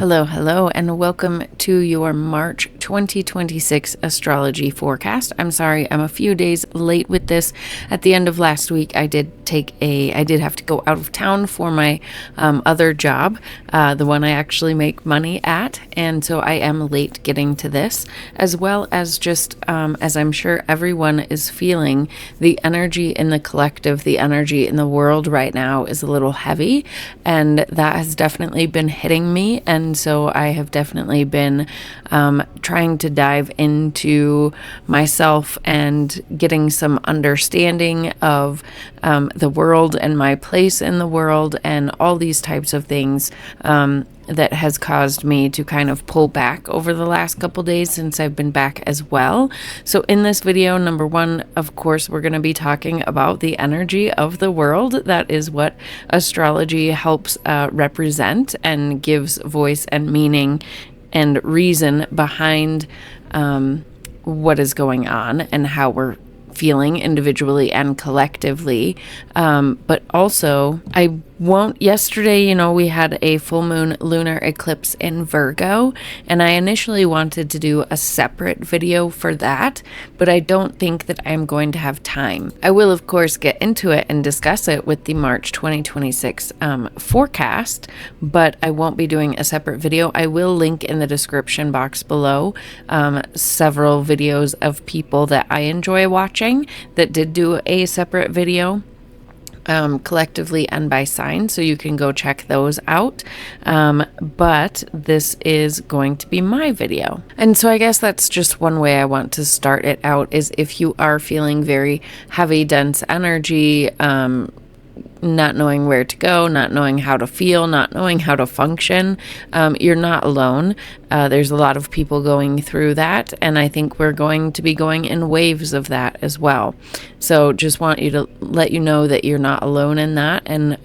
Hello, and welcome to your March 2026 astrology forecast. I'm sorry, I'm a few days late with this. At the end of last week, I did have to go out of town for my other job, the one I actually make money at, and so I am late getting to this, as well as just as I'm sure everyone is feeling, the energy in the collective, the energy in the world right now is a little heavy, and that has definitely been hitting me. And so I have definitely been trying to dive into myself and getting some understanding of the world and my place in the world and all these types of things that has caused me to kind of pull back over the last couple days since I've been back as well. So in this video, number one, of course, we're going to be talking about the energy of the world. That is what astrology helps represent and gives voice and meaning and reason behind what is going on and how we're feeling individually and collectively. But also, yesterday, we had a full moon lunar eclipse in Virgo, and I initially wanted to do a separate video for that, but I don't think that I'm going to have time. I will, of course, get into it and discuss it with the March 2026 forecast, but I won't be doing a separate video. I will link in the description box below several videos of people that I enjoy watching that did do a separate video collectively and by sign, so you can go check those out, but this is going to be my video. And so I guess that's just one way I want to start it out, is if you are feeling very heavy, dense energy, not knowing where to go, not knowing how to feel, not knowing how to function, you're not alone. There's a lot of people going through that, and I think we're going to be going in waves of that as well. So just want you to let you know that you're not alone in that, and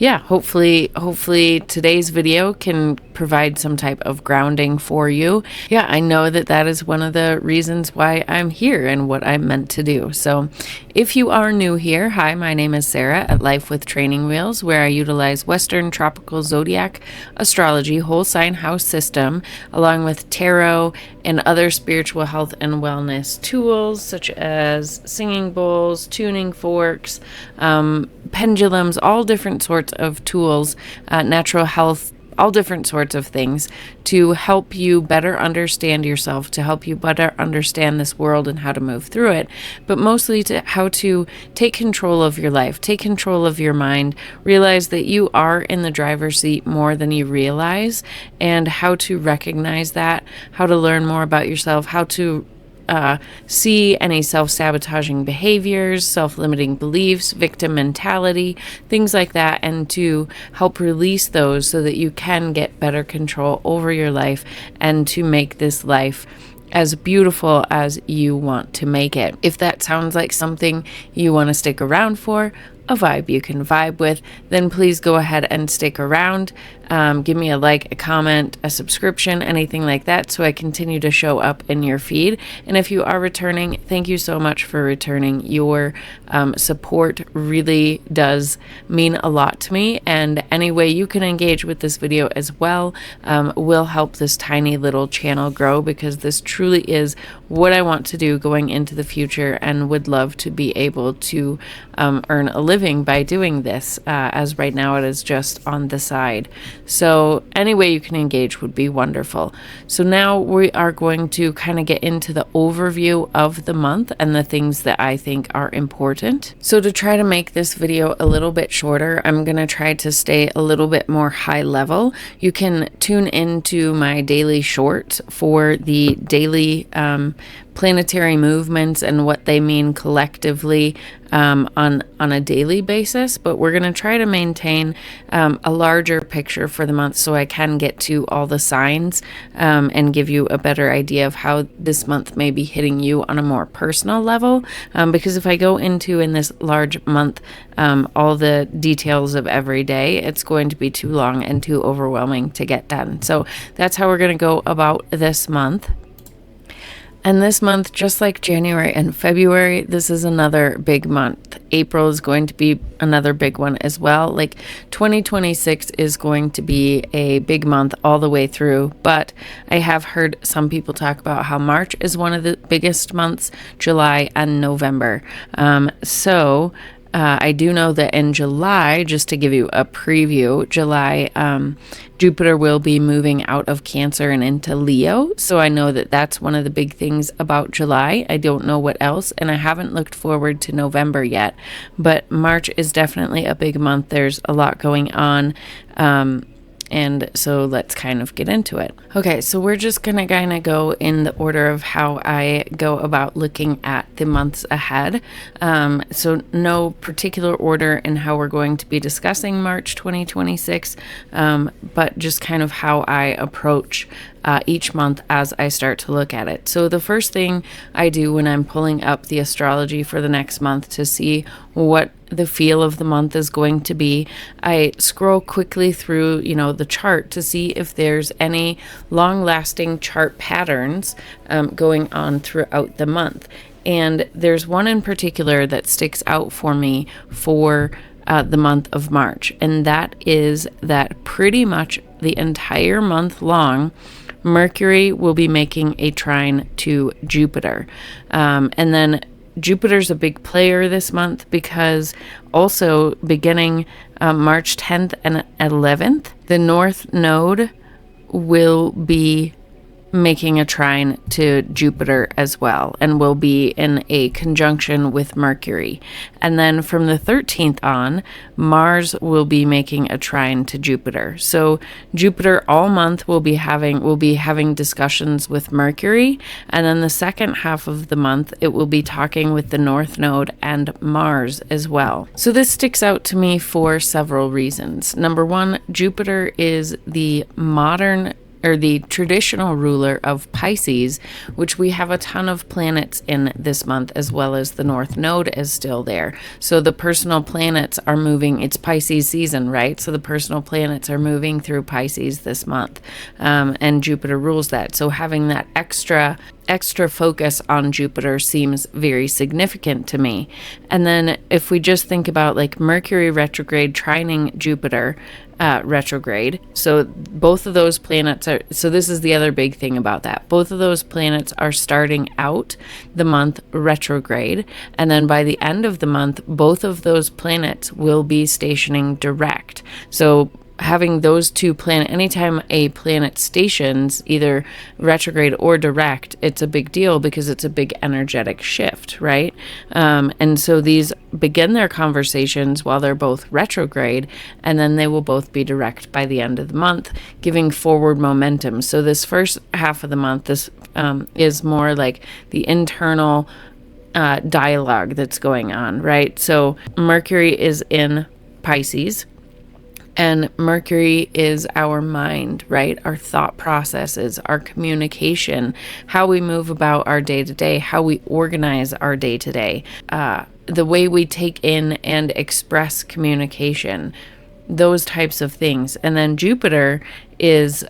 hopefully today's video can provide some type of grounding for you. Yeah, I know that is one of the reasons why I'm here and what I'm meant to do. So if you are new here, hi, my name is Sarah at Life with Training Wheels, where I utilize Western tropical zodiac astrology, whole sign house system, along with tarot and other spiritual health and wellness tools such as singing bowls, tuning forks, pendulums, all different sorts of tools, natural health, all different sorts of things to help you better understand yourself, to help you better understand this world and how to move through it, but mostly to how to take control of your life, take control of your mind, realize that you are in the driver's seat more than you realize, and how to recognize that, how to learn more about yourself, how to see any self-sabotaging behaviors, self-limiting beliefs, victim mentality, things like that, and to help release those so that you can get better control over your life and to make this life as beautiful as you want to make it. If that sounds like something you want to stick around for, a vibe you can vibe with, then please go ahead and stick around. Give me a like, a comment, a subscription, anything like that, so I continue to show up in your feed. And if you are returning, thank you so much for returning. Your support really does mean a lot to me, and any way you can engage with this video as well will help this tiny little channel grow, because this truly is what I want to do going into the future, and would love to be able to earn a living by doing this, as right now it is just on the side. So any way you can engage would be wonderful. So now we are going to kind of get into the overview of the month and the things that I think are important. So to try to make this video a little bit shorter, I'm going to try to stay a little bit more high level. You can tune into my daily shorts for the daily planetary movements and what they mean collectively on a daily basis, but we're going to try to maintain a larger picture for the month so I can get to all the signs and give you a better idea of how this month may be hitting you on a more personal level, because if I go into in this large month all the details of every day, it's going to be too long and too overwhelming to get done. So that's how we're going to go about this month. And this month, just like January and February, this is another big month. April is going to be another big one as well. Like 2026 is going to be a big month all the way through. But I have heard some people talk about how March is one of the biggest months, July and November. I do know that in July, just to give you a preview, July, Jupiter will be moving out of Cancer and into Leo. So I know that that's one of the big things about July. I don't know what else, and I haven't looked forward to November yet. But March is definitely a big month. There's a lot going on. And so let's kind of get into it. Okay, so we're just going to kind of go in the order of how I go about looking at the months ahead. So no particular order in how we're going to be discussing March 2026, but just kind of how I approach each month as I start to look at it. So the first thing I do when I'm pulling up the astrology for the next month to see what the feel of the month is going to be, I scroll quickly through, the chart to see if there's any long-lasting chart patterns going on throughout the month. And there's one in particular that sticks out for me for the month of March, and that is that pretty much the entire month long, Mercury will be making a trine to Jupiter. And then Jupiter's a big player this month because also beginning March 10th and 11th, the North Node will be making a trine to Jupiter as well, and will be in a conjunction with Mercury. And then from the 13th on, Mars will be making a trine to Jupiter. So Jupiter all month will be having discussions with Mercury, and then the second half of the month it will be talking with the North Node and Mars as well. So this sticks out to me for several reasons. Number one, Jupiter is the traditional ruler of Pisces, which we have a ton of planets in this month, as well as the North Node is still there. So the personal planets are moving. It's Pisces season, right? So the personal planets are moving through Pisces this month, and Jupiter rules that. So having that extra focus on Jupiter seems very significant to me. And then if we just think about like Mercury retrograde trining Jupiter retrograde, so both of those planets are, so this is the other big thing about that. Both of those planets are starting out the month retrograde, and then by the end of the month, both of those planets will be stationing direct. So having those two planets, anytime a planet stations either retrograde or direct, it's a big deal because it's a big energetic shift, right? And so these begin their conversations while they're both retrograde, and then they will both be direct by the end of the month, giving forward momentum. So this first half of the month, this is more like the internal dialogue that's going on, right? So Mercury is in Pisces, and Mercury is our mind, right? Our thought processes, our communication, how we move about our day-to-day, how we organize our day-to-day, the way we take in and express communication, those types of things. And then Jupiter is,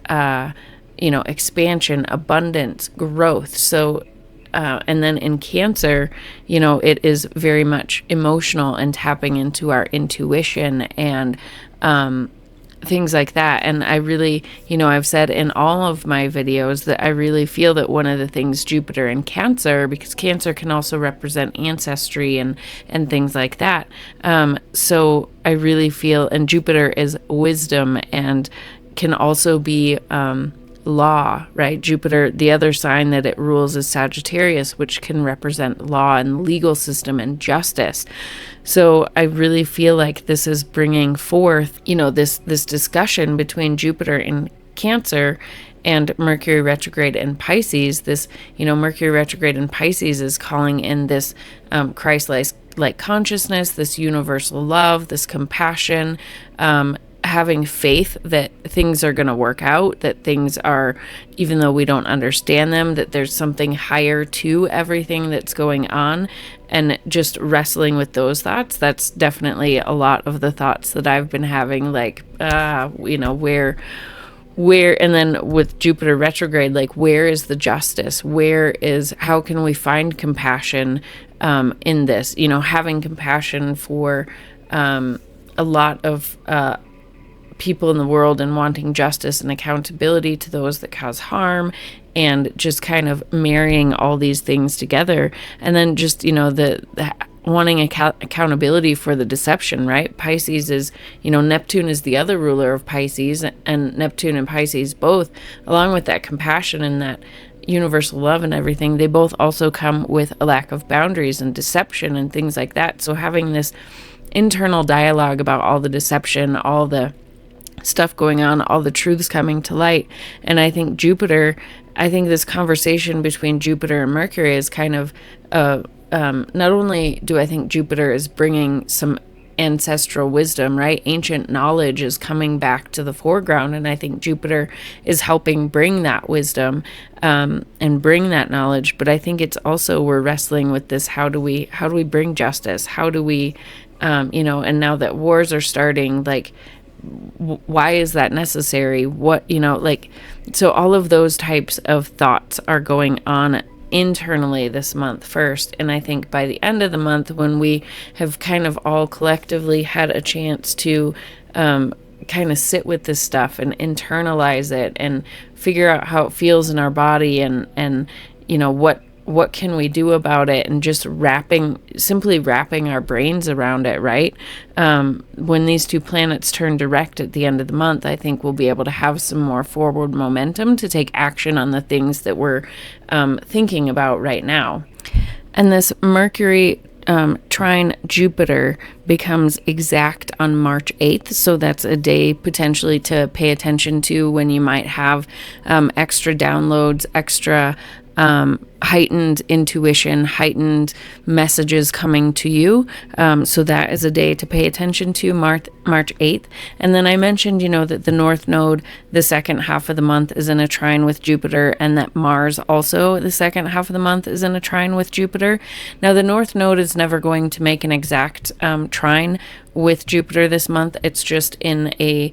expansion, abundance, growth. So and then in Cancer, it is very much emotional and tapping into our intuition and things like that. And I really, I've said in all of my videos that I really feel that one of the things Jupiter in Cancer, because Cancer can also represent ancestry and things like that. So I really feel, and Jupiter is wisdom and can also be law, right? Jupiter, the other sign that it rules is Sagittarius, which can represent law and legal system and justice. So I really feel like this is bringing forth, this discussion between Jupiter in Cancer and Mercury retrograde in Pisces. This, Mercury retrograde in Pisces is calling in this Christ-like consciousness, this universal love, this compassion, having faith that things are going to work out, that things are, even though we don't understand them, that there's something higher to everything that's going on, and just wrestling with those thoughts. That's definitely a lot of the thoughts that I've been having, like, and then with Jupiter retrograde, like, where is the justice? How can we find compassion in this? Having compassion for a lot of people in the world, and wanting justice and accountability to those that cause harm, and just kind of marrying all these things together. And then just, the wanting accountability for the deception, right? Pisces is, Neptune is the other ruler of Pisces, and Neptune and Pisces both, along with that compassion and that universal love and everything, they both also come with a lack of boundaries and deception and things like that. So having this internal dialogue about all the deception, all the stuff going on, all the truths coming to light. And I think this conversation between Jupiter and Mercury is kind of not only do I think Jupiter is bringing some ancestral wisdom, right? Ancient knowledge is coming back to the foreground, and I think Jupiter is helping bring that wisdom and bring that knowledge. But I think it's also, we're wrestling with this: how do we bring justice? How do we and now that wars are starting, like, why is that necessary? So all of those types of thoughts are going on internally this month first. And I think by the end of the month, when we have kind of all collectively had a chance to kind of sit with this stuff and internalize it and figure out how it feels in our body, and what can we do about it, and just simply wrapping our brains around it, right? When these two planets turn direct at the end of the month, I think we'll be able to have some more forward momentum to take action on the things that we're thinking about right now. And this Mercury trine Jupiter becomes exact on March 8th. So that's a day potentially to pay attention to, when you might have extra downloads, extra heightened intuition, heightened messages coming to you. So that is a day to pay attention to, March 8th. And then I mentioned, that the North Node, the second half of the month, is in a trine with Jupiter, and that Mars also, the second half of the month, is in a trine with Jupiter. Now, the North Node is never going to make an exact trine with Jupiter this month. It's just in a,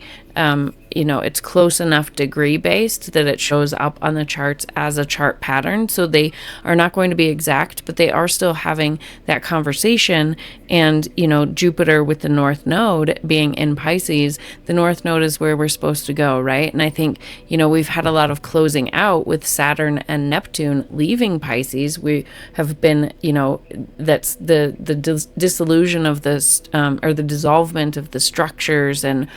it's close enough degree based that it shows up on the charts as a chart pattern. So they are not going to be exact, but they are still having that conversation. And, Jupiter with the North Node being in Pisces, the North Node is where we're supposed to go, right? And I think, we've had a lot of closing out with Saturn and Neptune leaving Pisces. We have been, that's the dissolution of this, or the dissolvement of the structures and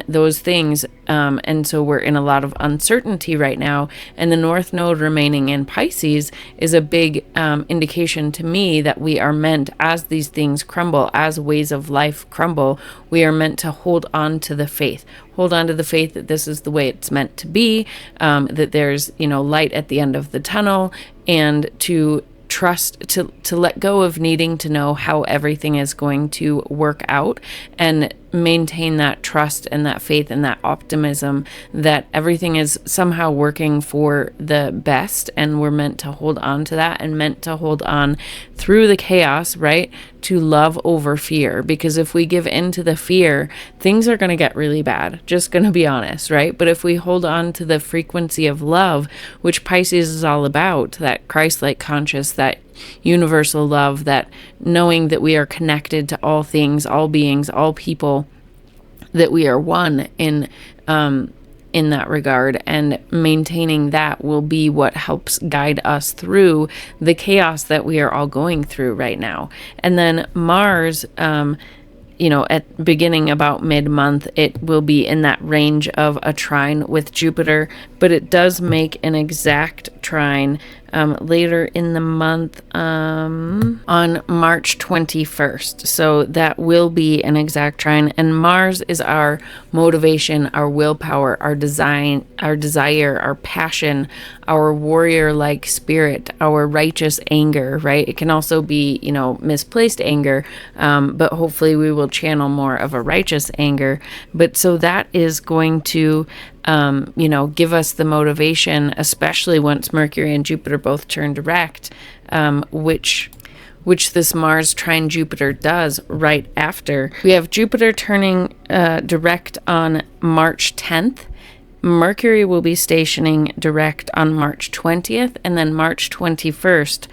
those things. And so we're in a lot of uncertainty right now. And the North Node remaining in Pisces is a big indication to me that we are meant, as these things crumble, as ways of life crumble, we are meant to hold on to the faith. Hold on to the faith that this is the way it's meant to be, that there's, light at the end of the tunnel, and to trust, to let go of needing to know how everything is going to work out, and maintain that trust and that faith and that optimism that everything is somehow working for the best. And we're meant to hold on to that, and meant to hold on through the chaos, right? To love over fear. Because if we give in to the fear, things are going to get really bad. Just going to be honest, right? But if we hold on to the frequency of love, which Pisces is all about, that Christ-like conscious, that universal love, that knowing that we are connected to all things, all beings, all people, that we are one in that regard, and maintaining that will be what helps guide us through the chaos that we are all going through right now. And then Mars, at beginning about mid-month, it will be in that range of a trine with Jupiter, but it does make an exact trine later in the month on March 21st. So that will be an exact trine. And Mars is our motivation, our willpower, our design, our desire, our passion, our warrior-like spirit, our righteous anger, right? It can also be, misplaced anger, but hopefully we will channel more of a righteous anger. But so that is going to give us the motivation, especially once Mercury and Jupiter both turn direct, which this Mars trine Jupiter does right after. We have Jupiter turning direct on March 10th, Mercury will be stationing direct on March 20th, and then March 21st,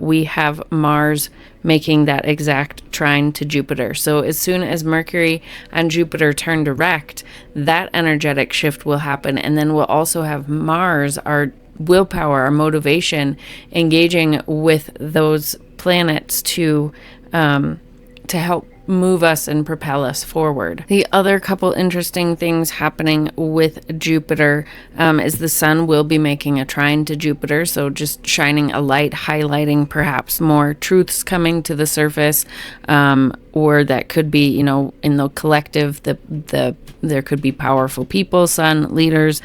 we have Mars making that exact trine to Jupiter. So as soon as Mercury and Jupiter turn direct, that energetic shift will happen, and then we'll also have Mars, our willpower, our motivation, engaging with those planets to help move us and propel us forward. The other couple interesting things happening with Jupiter is the Sun will be making a trine to Jupiter, so just shining a light, highlighting perhaps more truths coming to the surface, or that could be, you know, in the collective, there could be powerful people, Sun leaders,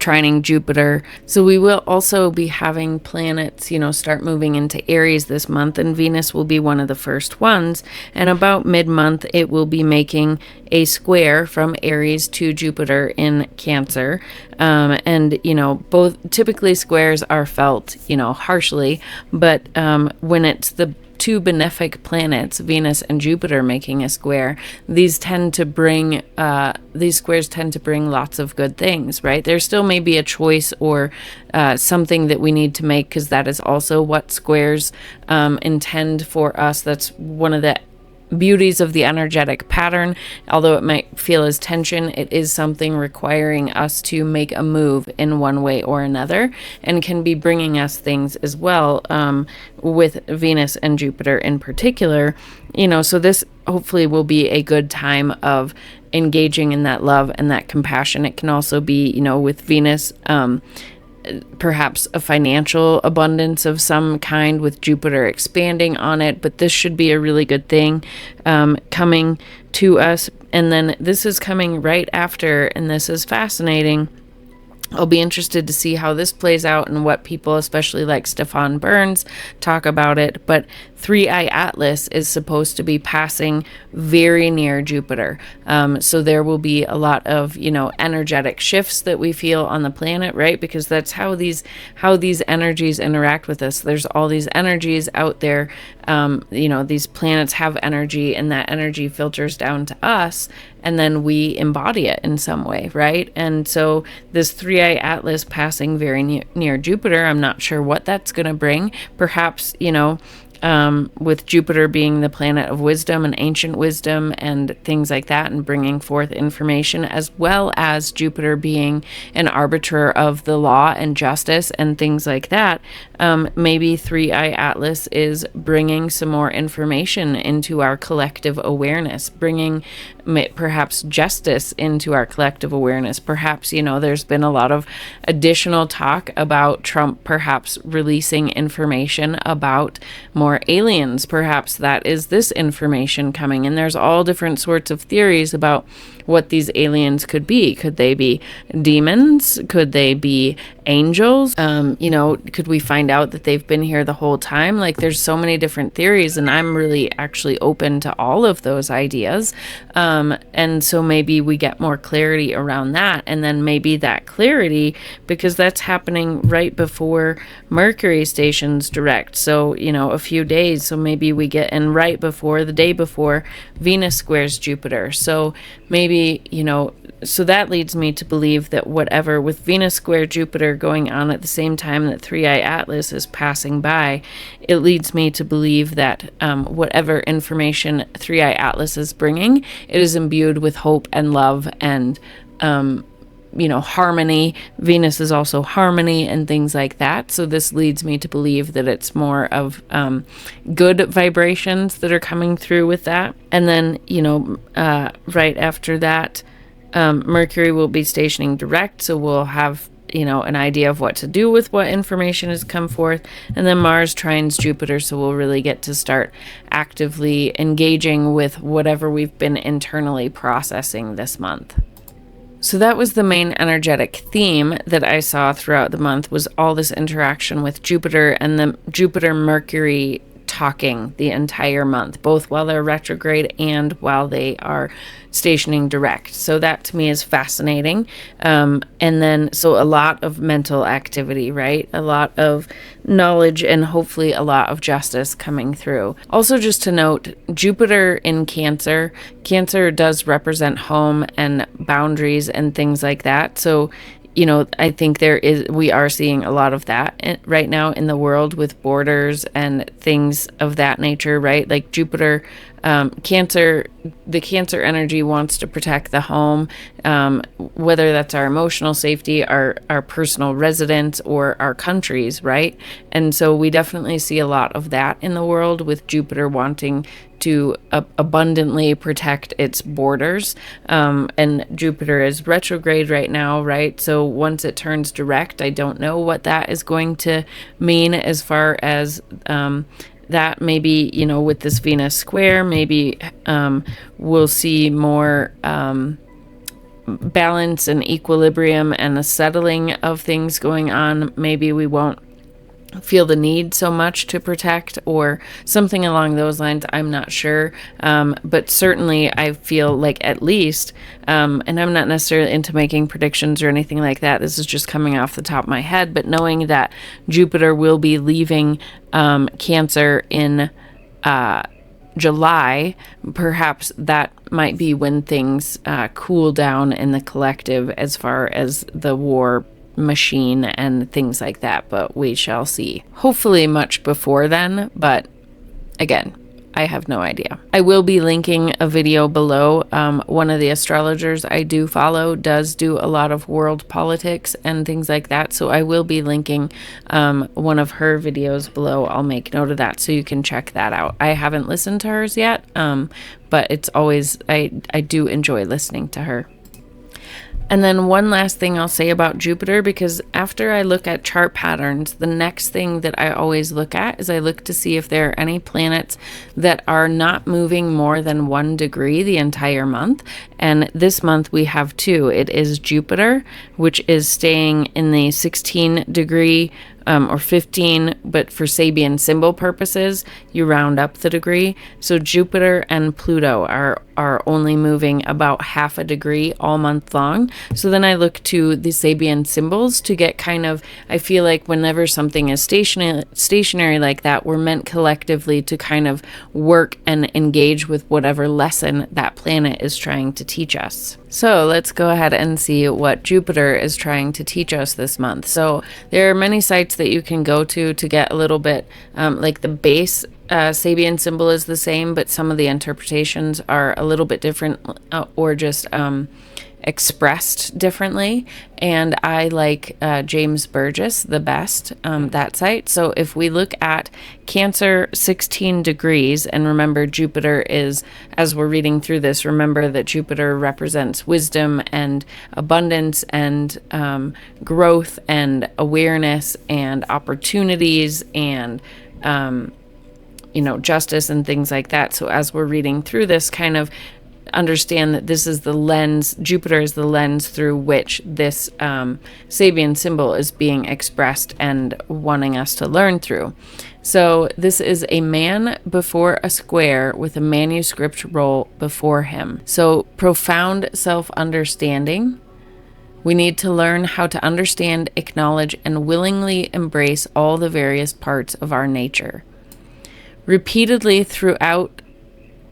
trining Jupiter. So we will also be having planets, you know, start moving into Aries this month, and Venus will be one of the first ones. And about mid-month, it will be making a square from Aries to Jupiter in Cancer. And, you know, both typically squares are felt, you know, harshly, but when it's the two benefic planets, Venus and Jupiter, making a square, these squares tend to bring lots of good things, right? There still may be a choice or something that we need to make, because that is also what squares intend for us. That's one of the beauties of the energetic pattern. Although it might feel as tension, it is something requiring us to make a move in one way or another, and can be bringing us things as well, with Venus and Jupiter in particular. You know, so this hopefully will be a good time of engaging in that love and that compassion. It can also be, you know, with Venus, perhaps a financial abundance of some kind, with Jupiter expanding on it, but this should be a really good thing coming to us. And then this is coming right after, and this is fascinating. I'll be interested to see how this plays out and what people, especially like Stefan Burns, talk about it. But 3i Atlas is supposed to be passing very near Jupiter. So there will be a lot of, you know, energetic shifts that we feel on the planet, right? Because that's how these energies interact with us. There's all these energies out there. You know, these planets have energy, and that energy filters down to us, and then we embody it in some way, right? And so this 3i Atlas passing very near Jupiter, I'm not sure what that's going to bring. Perhaps, you know, with Jupiter being the planet of wisdom and ancient wisdom and things like that, and bringing forth information, as well as Jupiter being an arbiter of the law and justice and things like that, maybe 3i Atlas is bringing some more information into our collective awareness, bringing perhaps justice into our collective awareness. Perhaps, you know, there's been a lot of additional talk about Trump perhaps releasing information about more aliens. Perhaps that is this information coming, and there's all different sorts of theories about what these aliens could be. Could they be demons? Could they be angels? You know, could we find out that they've been here the whole time? Like, there's so many different theories, and I'm really actually open to all of those ideas. And so maybe we get more clarity around that, and then maybe that clarity, because that's happening right before Mercury stations direct. So, you know, a few days. So maybe we get in right before, the day before, Venus squares Jupiter. So maybe, you know, so that leads me to believe that whatever, with Venus square Jupiter going on at the same time that 3i Atlas is passing by, it leads me to believe that whatever information 3i Atlas is bringing, it is imbued with hope and love and, you know, harmony. Venus is also harmony and things like that. So this leads me to believe that it's more of good vibrations that are coming through with that. And then, you know, right after that, Mercury will be stationing direct, so we'll have, you know, an idea of what to do with what information has come forth. And then Mars trines Jupiter, so we'll really get to start actively engaging with whatever we've been internally processing this month. So that was the main energetic theme that I saw throughout the month, was all this interaction with Jupiter and the Jupiter-Mercury talking the entire month, both while they're retrograde and while they are stationing direct. So that to me is fascinating. And then, so a lot of mental activity, right? A lot of knowledge and hopefully a lot of justice coming through. Also, just to note, Jupiter in Cancer, Cancer does represent home and boundaries and things like that. So, you know, I think we are seeing a lot of that right now in the world with borders and things of that nature, right? Like Jupiter, Cancer, the Cancer energy wants to protect the home, whether that's our emotional safety, our personal residence, or our countries, right? And so we definitely see a lot of that in the world with Jupiter wanting to abundantly protect its borders. And Jupiter is retrograde right now, right? So once it turns direct, I don't know what that is going to mean as far as that. Maybe, you know, with this Venus square, maybe we'll see more balance and equilibrium and a settling of things going on. Maybe we won't feel the need so much to protect or something along those lines. I'm not sure. But certainly I feel like at least, and I'm not necessarily into making predictions or anything like that. This is just coming off the top of my head, but knowing that Jupiter will be leaving Cancer in July, perhaps that might be when things cool down in the collective as far as the war machine and things like that, but we shall see. Hopefully much before then, but again, I have no idea. I will be linking a video below. One of the astrologers I do follow does do a lot of world politics and things like that, so I will be linking one of her videos below. I'll make note of that so you can check that out. I haven't listened to hers yet, but it's always, I do enjoy listening to her. And then one last thing I'll say about Jupiter, because after I look at chart patterns, the next thing that I always look at is I look to see if there are any planets that are not moving more than 1 degree the entire month. And this month we have 2. It is Jupiter, which is staying in the 16 degree or 15, but for Sabian symbol purposes, you round up the degree. So Jupiter and Pluto are only moving about half a degree all month long. So then I look to the Sabian symbols to get kind of, I feel like whenever something is stationary like that, we're meant collectively to kind of work and engage with whatever lesson that planet is trying to teach us. So let's go ahead and see what Jupiter is trying to teach us this month. So there are many sites that you can go to get a little bit, like the base Sabian symbol is the same, but some of the interpretations are a little bit different or just expressed differently. And I like James Burgess the best, that site. So if we look at Cancer 16 degrees, and remember Jupiter is, as we're reading through this, remember that Jupiter represents wisdom and abundance and growth and awareness and opportunities and justice and things like that. So as we're reading through this, kind of understand that this is the lens, Jupiter is the lens through which this Sabian symbol is being expressed and wanting us to learn through. So this is a man before a square with a manuscript roll before him. So profound self-understanding. We need to learn how to understand, acknowledge, and willingly embrace all the various parts of our nature. Repeatedly throughout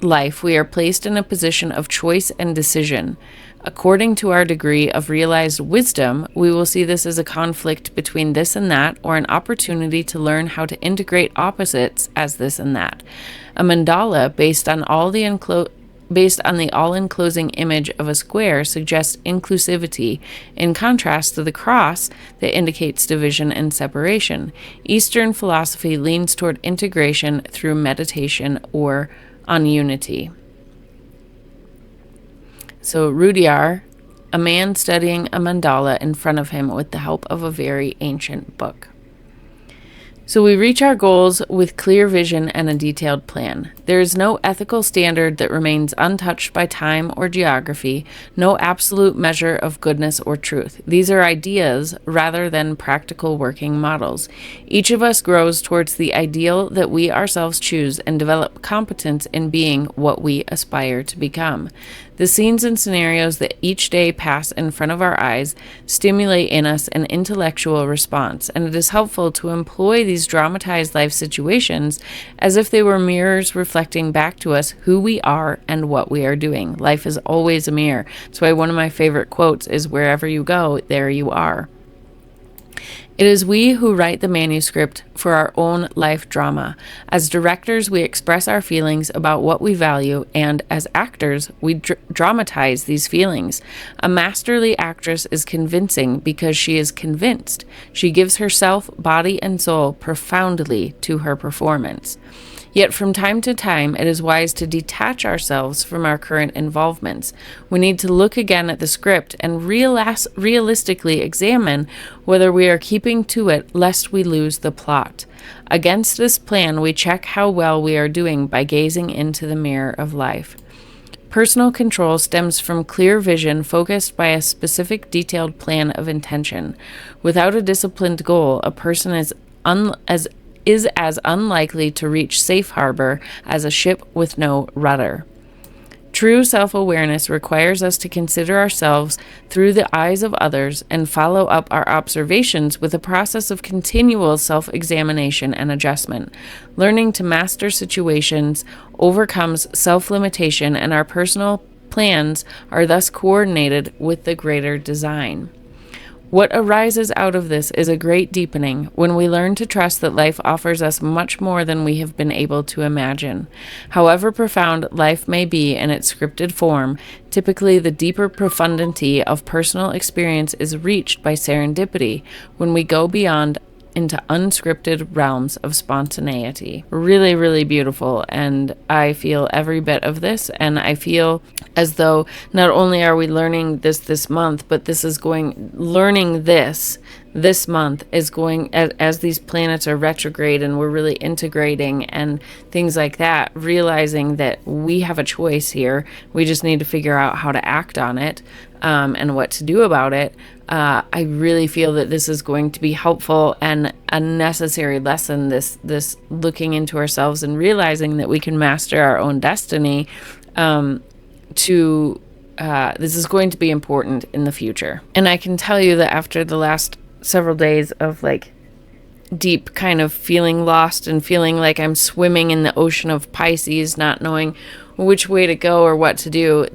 life, we are placed in a position of choice and decision. According to our degree of realized wisdom, we will see this as a conflict between this and that, or an opportunity to learn how to integrate opposites as this and that. A mandala, based on the all-enclosing image of a square, suggests inclusivity, in contrast to the cross that indicates division and separation. Eastern philosophy leans toward integration through meditation or on unity. So Rudyard, a man studying a mandala in front of him with the help of a very ancient book. So we reach our goals with clear vision and a detailed plan. There is no ethical standard that remains untouched by time or geography, no absolute measure of goodness or truth. These are ideas rather than practical working models. Each of us grows towards the ideal that we ourselves choose and develop competence in being what we aspire to become. The scenes and scenarios that each day pass in front of our eyes stimulate in us an intellectual response, and it is helpful to employ these dramatized life situations as if they were mirrors reflecting back to us who we are and what we are doing. Life is always a mirror. That's why one of my favorite quotes is, "Wherever you go, there you are." It is we who write the manuscript for our own life drama. As directors, we express our feelings about what we value, and as actors, we dramatize these feelings. A masterly actress is convincing because she is convinced. She gives herself, body, and soul profoundly to her performance. Yet from time to time, it is wise to detach ourselves from our current involvements. We need to look again at the script and realistically examine whether we are keeping to it, lest we lose the plot. Against this plan, we check how well we are doing by gazing into the mirror of life. Personal control stems from clear vision focused by a specific detailed plan of intention. Without a disciplined goal, a person is as unlikely to reach safe harbor as a ship with no rudder. True self-awareness requires us to consider ourselves through the eyes of others and follow up our observations with a process of continual self-examination and adjustment. Learning to master situations overcomes self-limitation, and our personal plans are thus coordinated with the greater design. What arises out of this is a great deepening when we learn to trust that life offers us much more than we have been able to imagine. However profound life may be in its scripted form, typically the deeper profundity of personal experience is reached by serendipity when we go beyond into unscripted realms of spontaneity. Really, really beautiful. And I feel every bit of this. And I feel as though not only are we learning this month, but learning this month is going, as these planets are retrograde and we're really integrating and things like that, realizing that we have a choice here. We just need to figure out how to act on it and what to do about it. I really feel that this is going to be helpful and a necessary lesson, this looking into ourselves and realizing that we can master our own destiny. This is going to be important in the future. And I can tell you that after the last several days of like deep kind of feeling lost and feeling like I'm swimming in the ocean of Pisces, not knowing which way to go or what to do,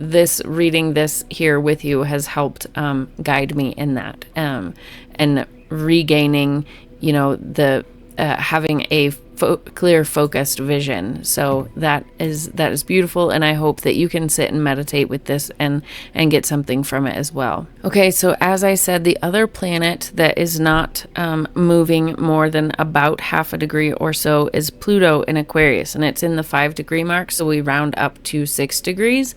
reading this here with you has helped guide me in that, and regaining, the having a clear, focused vision. So that is beautiful, and I hope that you can sit and meditate with this and get something from it as well. Okay, so as I said, the other planet that is not moving more than about half a degree or so is Pluto in Aquarius, and it's in the 5-degree mark, so we round up to 6 degrees.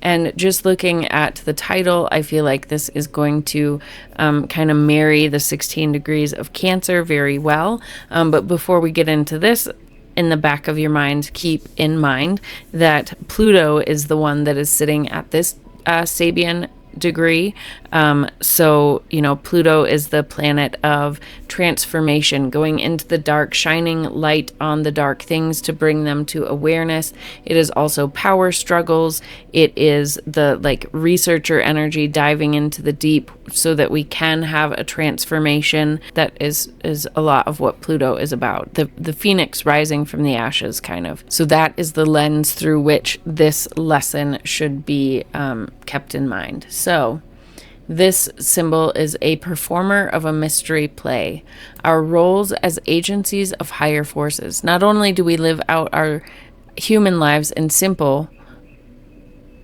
And just looking at the title, I feel like this is going to kind of marry the 16 degrees of Cancer very well. But before we get into this, in the back of your mind, keep in mind that Pluto is the one that is sitting at this Sabian degree. So, Pluto is the planet of transformation, going into the dark, shining light on the dark things to bring them to awareness. It is also power struggles. It is the researcher energy diving into the deep so that we can have a transformation. That is a lot of what Pluto is about. The phoenix rising from the ashes, kind of. So that is the lens through which this lesson should be kept in mind. So this symbol is a performer of a mystery play. Our roles as agencies of higher forces. Not only do we live out our human lives in simple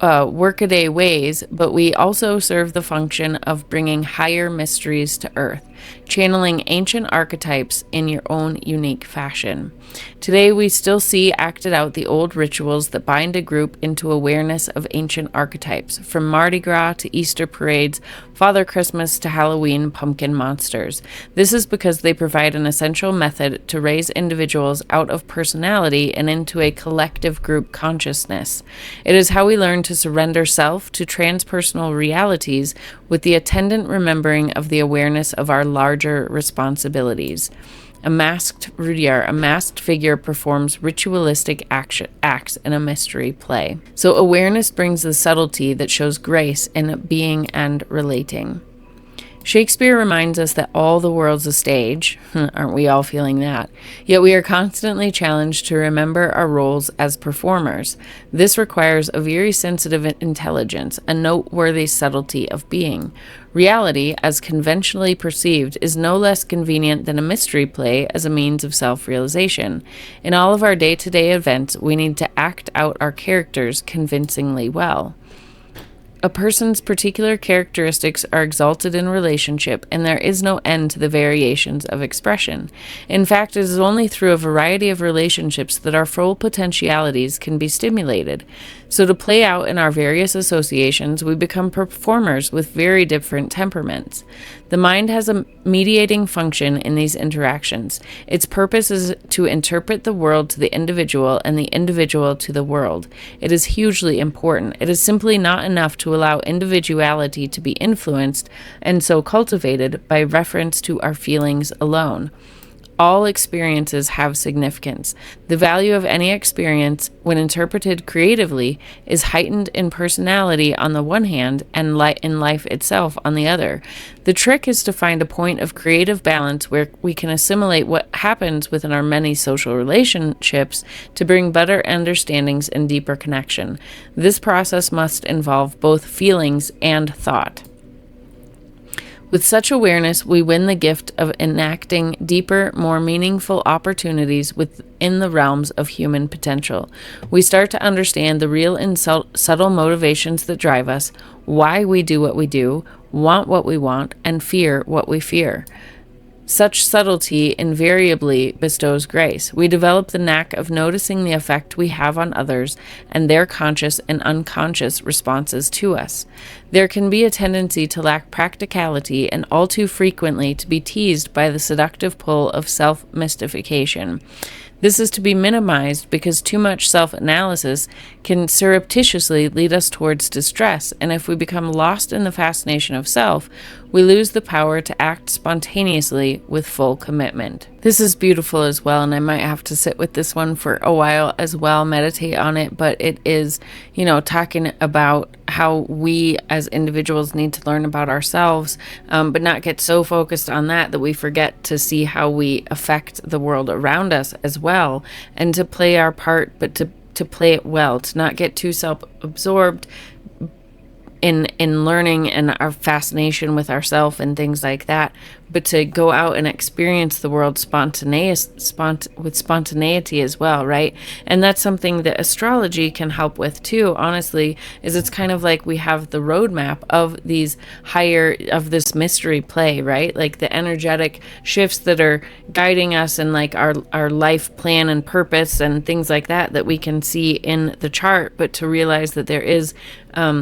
workaday ways, but we also serve the function of bringing higher mysteries to earth. channeling ancient archetypes in your own unique fashion. Today, we still see acted out the old rituals that bind a group into awareness of ancient archetypes, from Mardi Gras to Easter parades, Father Christmas to Halloween pumpkin monsters. This is because they provide an essential method to raise individuals out of personality and into a collective group consciousness. It is how we learn to surrender self to transpersonal realities with the attendant remembering of the awareness of our larger responsibilities. A masked figure performs ritualistic acts in a mystery play. So awareness brings the subtlety that shows grace in being and relating. Shakespeare reminds us that all the world's a stage. Aren't we all feeling that? Yet we are constantly challenged to remember our roles as performers. This requires a very sensitive intelligence, a noteworthy subtlety of being. Reality, as conventionally perceived, is no less convenient than a mystery play as a means of self-realization. In all of our day-to-day events, we need to act out our characters convincingly well. A person's particular characteristics are exalted in relationship, and there is no end to the variations of expression. In fact, it is only through a variety of relationships that our full potentialities can be stimulated. So to play out in our various associations, we become performers with very different temperaments. The mind has a mediating function in these interactions. Its purpose is to interpret the world to the individual and the individual to the world. It is hugely important. It is simply not enough to allow individuality to be influenced and so cultivated by reference to our feelings alone. All experiences have significance. The value of any experience, when interpreted creatively, is heightened in personality on the one hand and in life itself on the other. The trick is to find a point of creative balance where we can assimilate what happens within our many social relationships to bring better understandings and deeper connection. This process must involve both feelings and thought. With such awareness, we win the gift of enacting deeper, more meaningful opportunities within the realms of human potential. We start to understand the real and subtle motivations that drive us, why we do what we do, want what we want, and fear what we fear. Such subtlety invariably bestows grace. We develop the knack of noticing the effect we have on others and their conscious and unconscious responses to us. There can be a tendency to lack practicality and all too frequently to be teased by the seductive pull of self-mystification. This is to be minimized because too much self-analysis can surreptitiously lead us towards distress, and if we become lost in the fascination of self, we lose the power to act spontaneously with full commitment. This is beautiful as well, and I might have to sit with this one for a while as well, meditate on it, but it is, talking about how we as individuals need to learn about ourselves, but not get so focused on that we forget to see how we affect the world around us as well, and to play our part, but to play it well, to not get too self-absorbed in learning and our fascination with ourselves and things like that, but to go out and experience the world with spontaneity as well, right? And that's something that astrology can help with too, honestly, is it's kind of like we have the roadmap of this mystery play, right? Like the energetic shifts that are guiding us and like our life plan and purpose and things like that we can see in the chart, but to realize that there is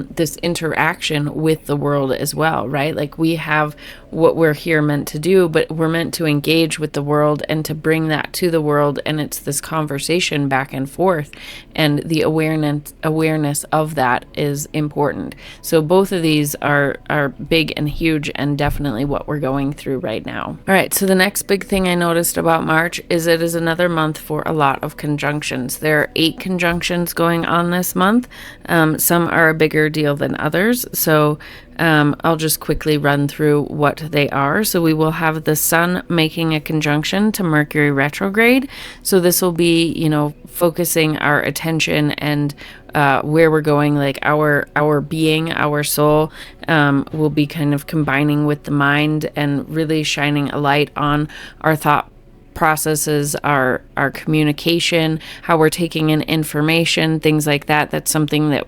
this interaction with the world as well, right? Like we have what we're here meant to do, but we're meant to engage with the world and to bring that to the world, and it's this conversation back and forth, and the awareness of that is important. So both of these are big and huge, and definitely what we're going through right now. All right, so the next big thing I noticed about March is it is another month for a lot of conjunctions. There are 8 conjunctions going on this month. Some are a bigger deal than others, so I'll just quickly run through what they are. So we will have the Sun making a conjunction to Mercury retrograde. So this will be, focusing our attention and where we're going, like our being, our soul will be kind of combining with the mind and really shining a light on our thought processes, our our communication, how we're taking in information, things like that. That's something that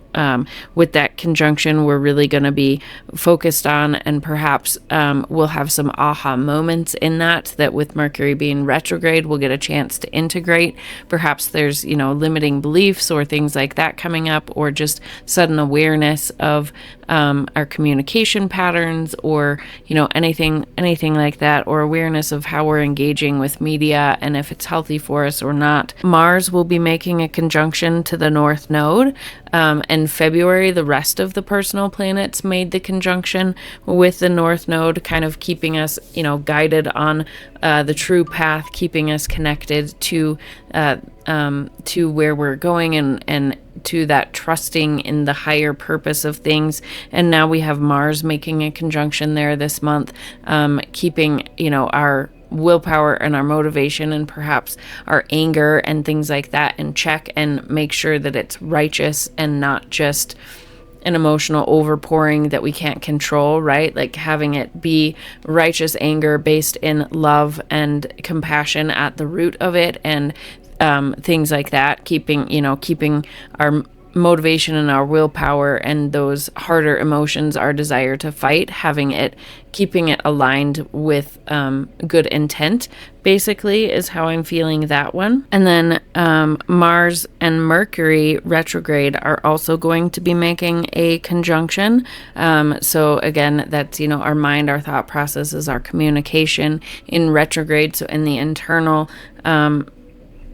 with that conjunction we're really going to be focused on, and perhaps we'll have some aha moments in that with Mercury being retrograde we'll get a chance to integrate. Perhaps there's limiting beliefs or things like that coming up, or just sudden awareness of our communication patterns, or anything like that, or awareness of how we're engaging with media and if it's healthy for us or not. Mars will be making a conjunction to the North Node. In February, the rest of the personal planets made the conjunction with the North Node, kind of keeping us, guided on the true path, keeping us connected to where we're going and to that trusting in the higher purpose of things. And now we have Mars making a conjunction there this month, keeping, our willpower and our motivation and perhaps our anger and things like that in check, and make sure that it's righteous and not just an emotional overpouring that we can't control, right? Like having it be righteous anger based in love and compassion at the root of it, and things like that, keeping our motivation and our willpower and those harder emotions, our desire to fight, keeping it aligned with good intent, basically, is how I'm feeling that one. And then Mars and Mercury retrograde are also going to be making a conjunction. So again, that's, our mind, our thought processes, our communication in retrograde. So in the internal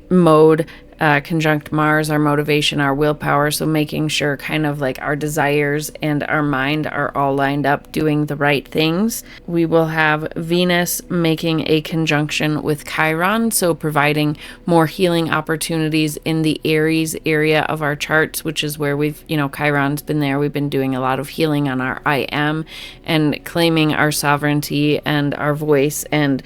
mode, conjunct Mars, our motivation, our willpower. So making sure kind of like our desires and our mind are all lined up doing the right things. We will have Venus making a conjunction with Chiron, so providing more healing opportunities in the Aries area of our charts, which is where Chiron's been there. We've been doing a lot of healing on our I am and claiming our sovereignty and our voice, and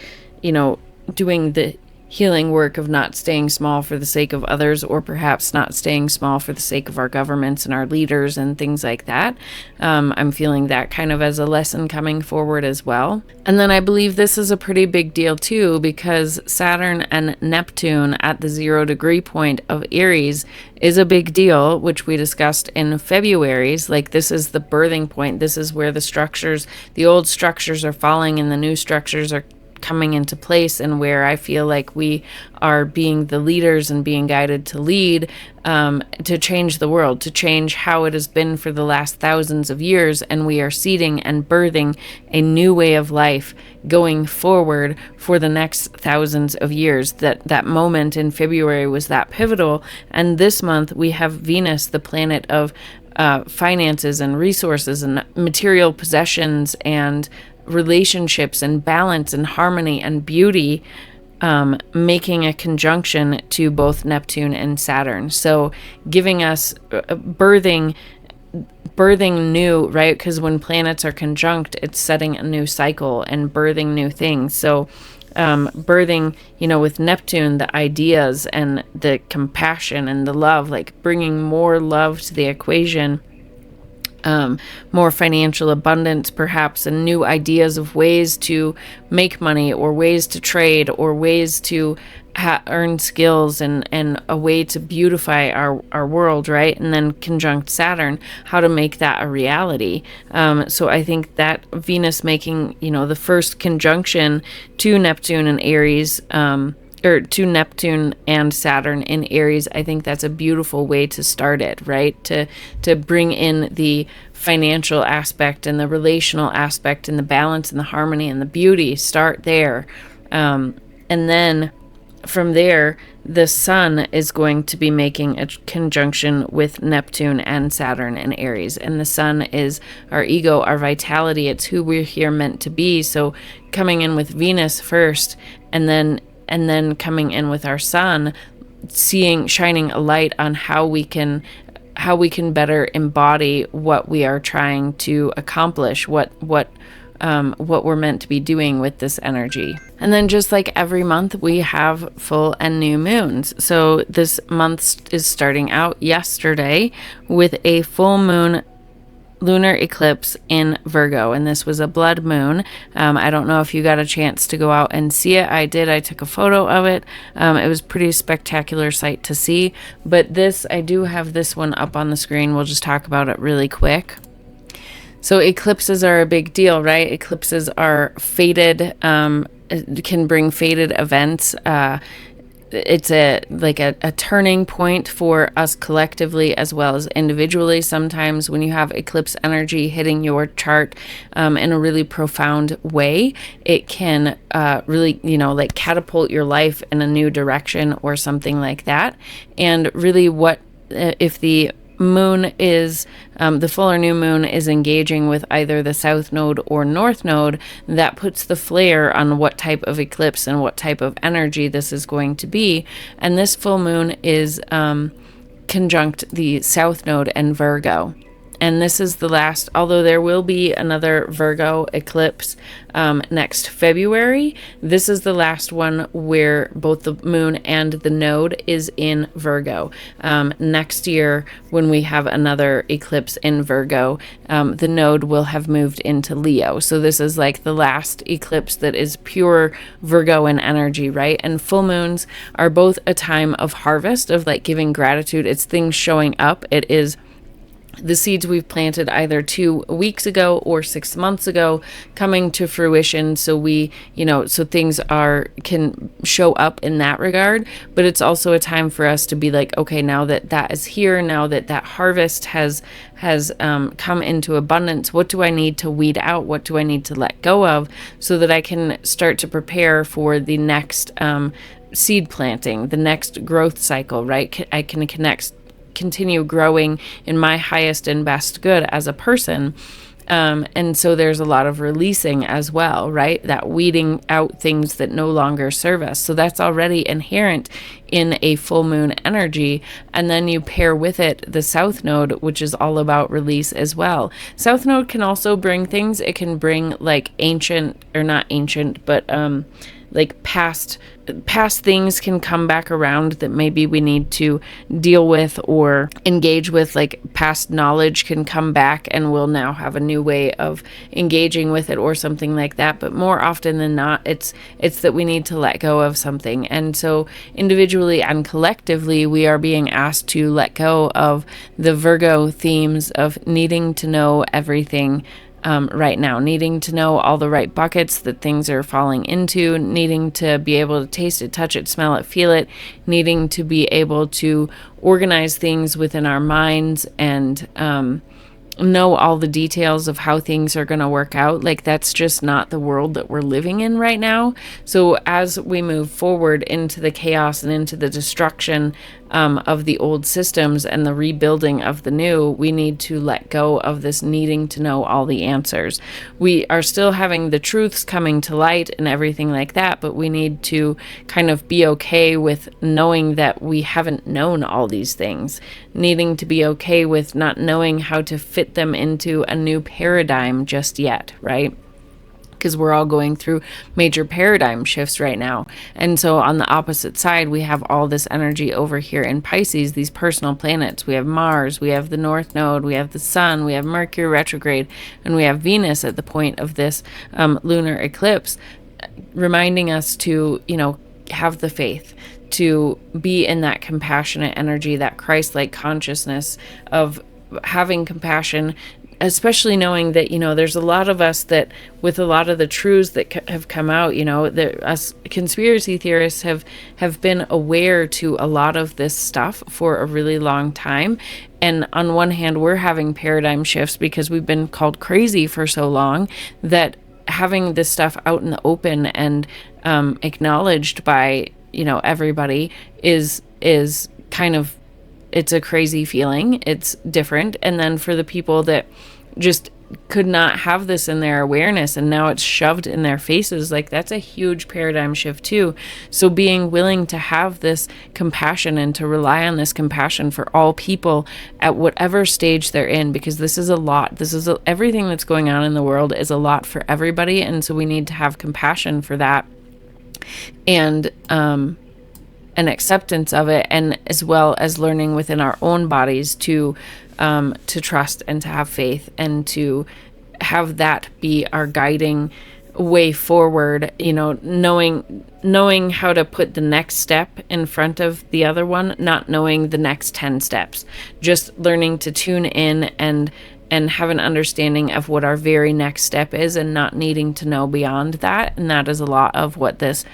doing the healing work of not staying small for the sake of others, or perhaps not staying small for the sake of our governments and our leaders and things like that. I'm feeling that kind of as a lesson coming forward as well. And then I believe this is a pretty big deal too, because Saturn and Neptune at the 0 degree point of Aries is a big deal, which we discussed in February's. Like, this is the birthing point. This is where the old structures are falling and the new structures are coming into place, and where I feel like we are being the leaders and being guided to lead, to change the world, to change how it has been for the last thousands of years. And we are seeding and birthing a new way of life going forward for the next thousands of years. That moment in February was that pivotal. And this month we have Venus, the planet of finances and resources and material possessions and relationships and balance and harmony and beauty, making a conjunction to both Neptune and Saturn. So giving us birthing new, right? Because when planets are conjunct, it's setting a new cycle and birthing new things. So birthing, with Neptune, the ideas and the compassion and the love, like bringing more love to the equation, more financial abundance perhaps, and new ideas of ways to make money, or ways to trade, or ways to earn skills, and a way to beautify our world, right? And then conjunct Saturn, how to make that a reality. So I think that Venus making, the first conjunction to Neptune and Aries, or to Neptune and Saturn in Aries, I think that's a beautiful way to start it, right? To bring in the financial aspect and the relational aspect and the balance and the harmony and the beauty. Start there. And then from there, the Sun is going to be making a conjunction with Neptune and Saturn in Aries. And the Sun is our ego, our vitality. It's who we're here meant to be. So coming in with Venus first, and then coming in with our Sun, shining a light on how we can better embody what we are trying to accomplish, what we're meant to be doing with this energy. And then just like every month, we have full and new moons. So this month is starting out yesterday with a full moon lunar eclipse in Virgo, and this was a blood moon. I don't know if you got a chance to go out and see it. I did. I took a photo of it. It was a pretty spectacular sight to see, but I do have this one up on the screen. We'll just talk about it really quick. So eclipses are a big deal, right? Eclipses are fated, can bring fated events. It's a turning point for us collectively as well as individually. Sometimes when you have eclipse energy hitting your chart in a really profound way, it can really, catapult your life in a new direction or something like that. And really if the moon is the full or new moon is engaging with either the south node or north node, that puts the flare on what type of eclipse and what type of energy this is going to be. And this full moon is conjunct the south node and Virgo. And this is the last, although there will be another Virgo eclipse next February, this is the last one where both the moon and the node is in Virgo. Next year, when we have another eclipse in Virgo, the node will have moved into Leo. So this is like the last eclipse that is pure Virgoan energy, right? And full moons are both a time of harvest, of like giving gratitude. It's things showing up. It is the seeds we've planted either 2 weeks ago or 6 months ago coming to fruition. So so things can show up in that regard, but it's also a time for us to be like, okay, now that is here, now that harvest has come into abundance, what do I need to weed out? What do I need to let go of so that I can start to prepare for the next seed planting, the next growth cycle, right? I can continue growing in my highest and best good as a person. And so there's a lot of releasing as well, right? That weeding out things that no longer serve us. So that's already inherent in a full moon energy. And then you pair with it the south node, which is all about release as well. South node can also bring things. It can bring like ancient, or not ancient, but like past things can come back around that maybe we need to deal with or engage with. Like past knowledge can come back and we'll now have a new way of engaging with it or something like that. But more often than not, it's that we need to let go of something. And so individually and collectively, we are being asked to let go of the Virgo themes of needing to know everything right now, needing to know all the right buckets that things are falling into, needing to be able to taste it, touch it, smell it, feel it, needing to be able to organize things within our minds and know all the details of how things are going to work out. Like that's just not the world that we're living in right now. So as we move forward into the chaos and into the destruction of the old systems and the rebuilding of the new, we need to let go of this needing to know all the answers. We are still having the truths coming to light and everything like that, but we need to kind of be okay with knowing that we haven't known all these things, needing to be okay with not knowing how to fit them into a new paradigm just yet, right? Because we're all going through major paradigm shifts right now. And so on the opposite side, we have all this energy over here in Pisces, these personal planets. We have Mars, we have the North Node, we have the Sun, we have Mercury retrograde, and we have Venus at the point of this lunar eclipse, reminding us to, have the faith, to be in that compassionate energy, that Christ-like consciousness of having compassion, especially knowing that, there's a lot of us that with a lot of the truths that have come out, that us conspiracy theorists have been aware to a lot of this stuff for a really long time. And on one hand, we're having paradigm shifts because we've been called crazy for so long that having this stuff out in the open and acknowledged by, everybody is kind of, it's a crazy feeling. It's different. And then for the people that just could not have this in their awareness and now it's shoved in their faces, like that's a huge paradigm shift too. So being willing to have this compassion and to rely on this compassion for all people at whatever stage they're in, because this is a lot. Everything that's going on in the world is a lot for everybody. And so we need to have compassion for that and an acceptance of it, and as well as learning within our own bodies to to trust and to have faith and to have that be our guiding way forward, knowing how to put the next step in front of the other one, not knowing the next 10 steps, just learning to tune in and have an understanding of what our very next step is and not needing to know beyond that. And that is a lot of what this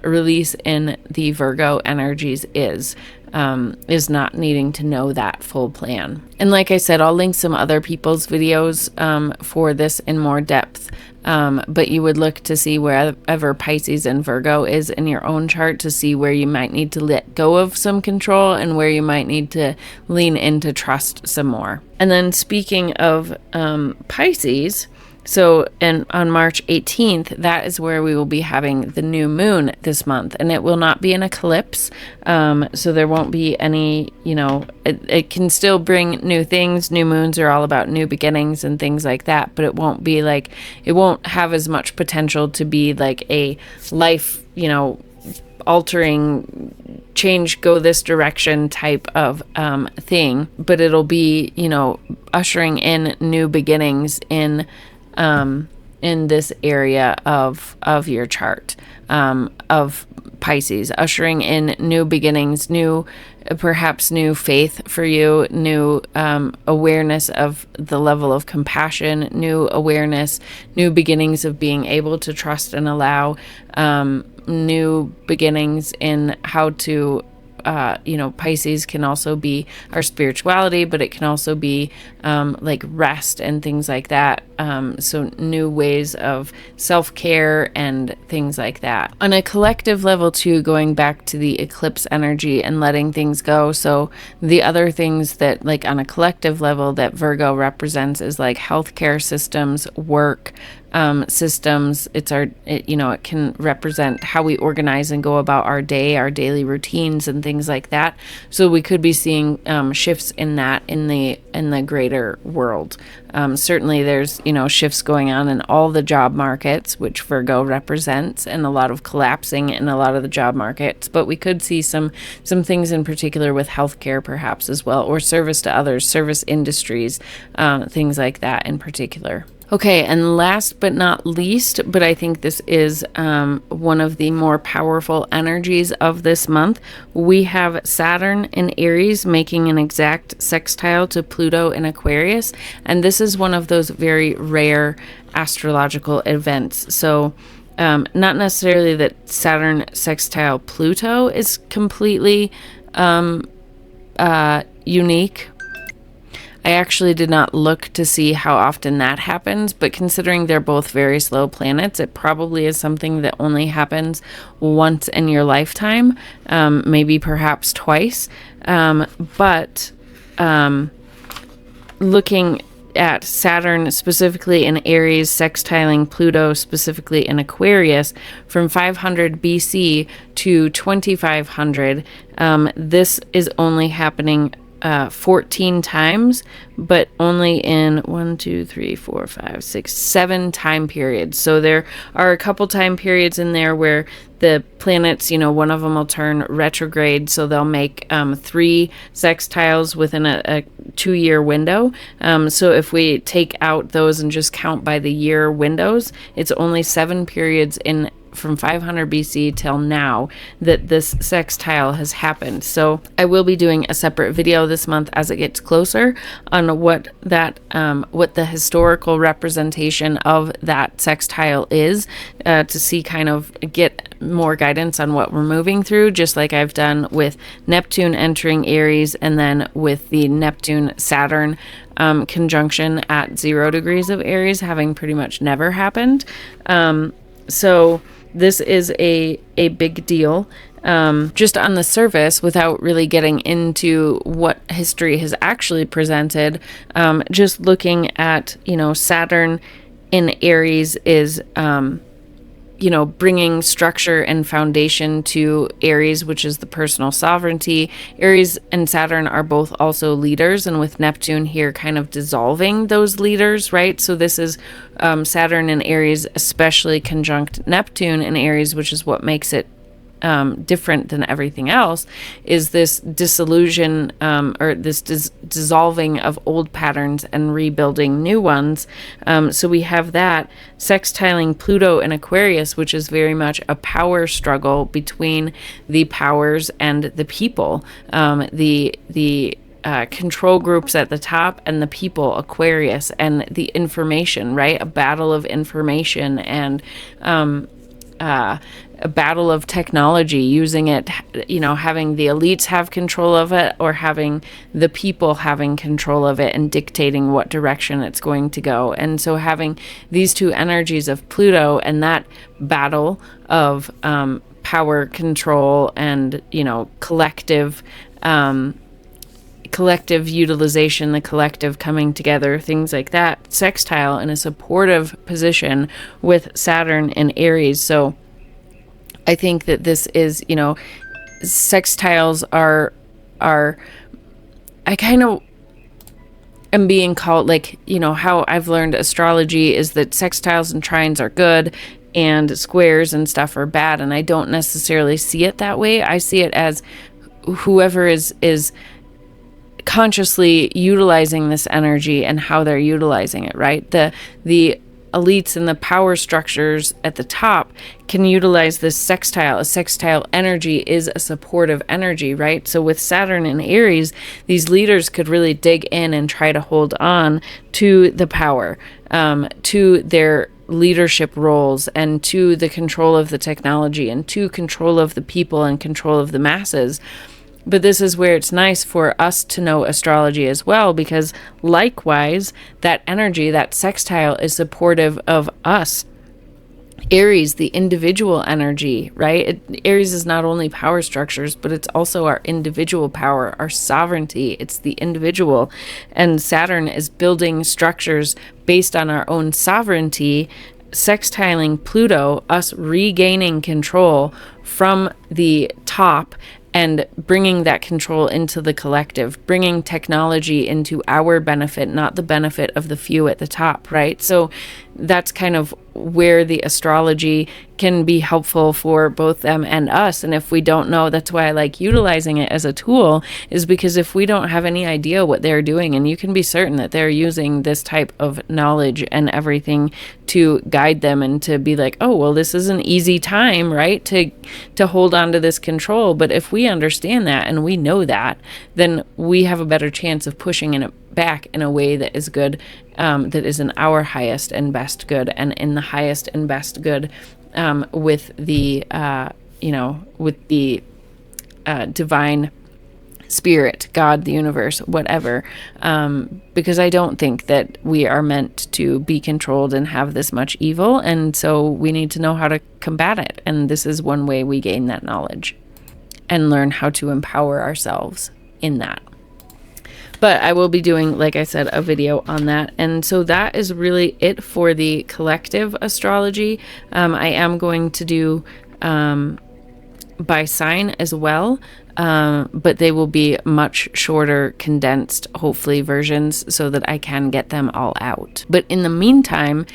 release in the Virgo energies is not needing to know that full plan. And like I said, I'll link some other people's videos for this in more depth. But you would look to see wherever Pisces and Virgo is in your own chart to see where you might need to let go of some control and where you might need to lean into trust some more. And then speaking of Pisces, on March 18th, that is where we will be having the new moon this month, and it will not be an eclipse. So there won't be any, it can still bring new things. New moons are all about new beginnings and things like that, but it won't have as much potential to be like a life, altering change, go this direction type of thing. But it'll be, ushering in new beginnings in this area of your chart, of Pisces, ushering in new beginnings, perhaps new faith for you, new awareness of the level of compassion, new awareness, new beginnings of being able to trust and allow, new beginnings in how to Pisces can also be our spirituality, but it can also be like rest and things like that. So new ways of self-care and things like that. On a collective level too, going back to the eclipse energy and letting things go. So the other things that like on a collective level that Virgo represents is like healthcare systems, work, systems. It can represent how we organize and go about our day, our daily routines and things like that. So we could be seeing shifts in that in the greater world. Certainly there's shifts going on in all the job markets, which Virgo represents, and a lot of collapsing in a lot of the job markets. But we could see some things in particular with healthcare perhaps as well, or service to others, service industries, things like that in particular. Okay, and last but not least, but I think this is one of the more powerful energies of this month, we have Saturn in Aries making an exact sextile to Pluto in Aquarius, and this is one of those very rare astrological events. So not necessarily that Saturn sextile Pluto is completely unique. I actually did not look to see how often that happens, but considering they're both very slow planets, it probably is something that only happens once in your lifetime, maybe perhaps twice. But looking at Saturn specifically in Aries sextiling Pluto specifically in Aquarius from 500 BC to 2500, this is only happening 14 times, but only in 7 time periods. So there are a couple time periods in there where the planets, one of them will turn retrograde, so they'll make 3 sextiles within a 2-year window. So if we take out those and just count by the year windows, it's only 7 periods in from 500 BC till now that this sextile has happened. So I will be doing a separate video this month as it gets closer on what the historical representation of that sextile is, to see kind of get more guidance on what we're moving through, just like I've done with Neptune entering Aries and then with the Neptune Saturn conjunction at 0 degrees of Aries having pretty much never happened. So this is a big deal, just on the surface without really getting into what history has actually presented. Just looking at, Saturn in Aries is, bringing structure and foundation to Aries, which is the personal sovereignty. Aries and Saturn are both also leaders, and with Neptune here kind of dissolving those leaders, right? So this is Saturn in Aries, especially conjunct Neptune in Aries, which is what makes it different than everything else is this dissolution or this dissolving of old patterns and rebuilding new ones. So we have that sextiling Pluto and Aquarius, which is very much a power struggle between the powers and the people. The control groups at the top and the people, Aquarius, and the information, right? A battle of information and a battle of technology, using it, having the elites have control of it or having the people having control of it and dictating what direction it's going to go. And so having these two energies of Pluto and that battle of power, control, and, collective utilization, the collective coming together, things like that, sextile in a supportive position with Saturn and Aries. So I think that this is, sextiles are I kind of am being called, how I've learned astrology is that sextiles and trines are good and squares and stuff are bad. And I don't necessarily see it that way. I see it as whoever is consciously utilizing this energy and how they're utilizing it, right? The elites and the power structures at the top can utilize this sextile. A sextile energy is a supportive energy, right? So with Saturn and Aries, these leaders could really dig in and try to hold on to the power, to their leadership roles, and to the control of the technology, and to control of the people and control of the masses. But this is where it's nice for us to know astrology as well, because likewise, that energy, that sextile, is supportive of us. Aries, the individual energy, right? Aries is not only power structures, but it's also our individual power, our sovereignty. It's the individual. And Saturn is building structures based on our own sovereignty, sextiling Pluto, us regaining control from the top and bringing that control into the collective, bringing technology into our benefit, not the benefit of the few at the top, right? So that's kind of where the astrology can be helpful for both them and us. And if we don't know, that's why I like utilizing it as a tool, is because if we don't have any idea what they're doing, and you can be certain that they're using this type of knowledge and everything to guide them and to be like, oh, well, this is an easy time, right, to hold on to this control. But if we understand that and we know that, then we have a better chance of pushing it back in a way that is good, that is in our highest and best good, and in the highest and best good with the divine spirit, God, the universe, whatever, because I don't think that we are meant to be controlled and have this much evil, and so we need to know how to combat it, and this is one way we gain that knowledge and learn how to empower ourselves in that. But I will be doing, like I said, a video on that. And so that is really it for the collective astrology. I am going to do by sign as well, but they will be much shorter, condensed, hopefully, versions so that I can get them all out. But in the meantime,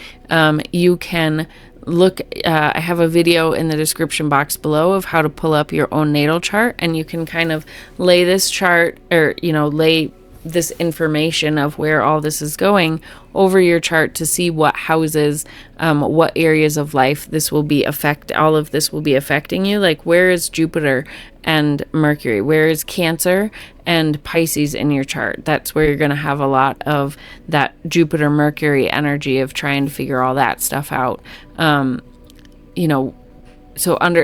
you can look, I have a video in the description box below of how to pull up your own natal chart, and you can kind of lay this chart, or, lay this information of where all this is going over your chart to see what houses, what areas of life this will be all of this will be affecting you. Like, where is Jupiter and Mercury? Where is Cancer and Pisces in your chart? That's where you're going to have a lot of that Jupiter Mercury energy of trying to figure all that stuff out.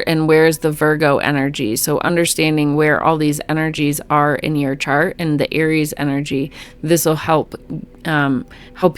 And where's the Virgo energy? So understanding where all these energies are in your chart, and the Aries energy, this will help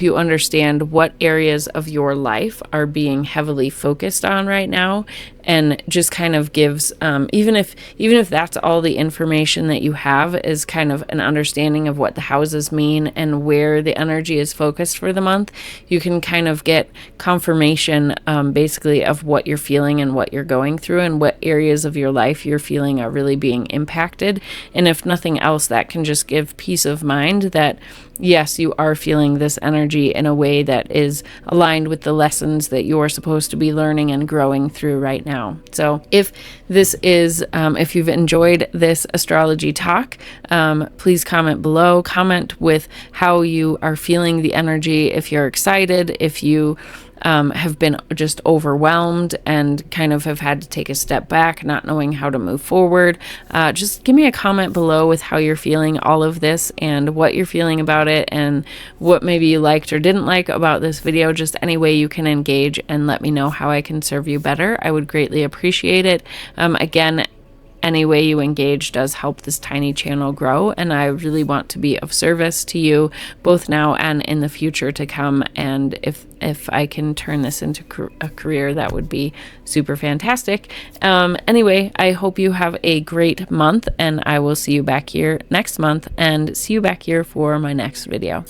you understand what areas of your life are being heavily focused on right now, and just kind of gives, even if that's all the information that you have, is kind of an understanding of what the houses mean and where the energy is focused for the month, you can kind of get confirmation, basically, of what you're feeling and what you're going through, and what areas of your life you're feeling are really being impacted. And if nothing else, that can just give peace of mind that yes, you are feeling this energy in a way that is aligned with the lessons that you're supposed to be learning and growing through right now. So if this is, if you've enjoyed this astrology talk, please comment below. Comment with how you are feeling the energy, if you're excited, if you have been just overwhelmed and kind of have had to take a step back, not knowing how to move forward. Just give me a comment below with how you're feeling all of this and what you're feeling about it and what maybe you liked or didn't like about this video. Just any way you can engage and let me know how I can serve you better. I would greatly appreciate it. Again, any way you engage does help this tiny channel grow, and I really want to be of service to you both now and in the future to come. And if I can turn this into a career, that would be super fantastic. Anyway, I hope you have a great month, and I will see you back here next month and see you back here for my next video.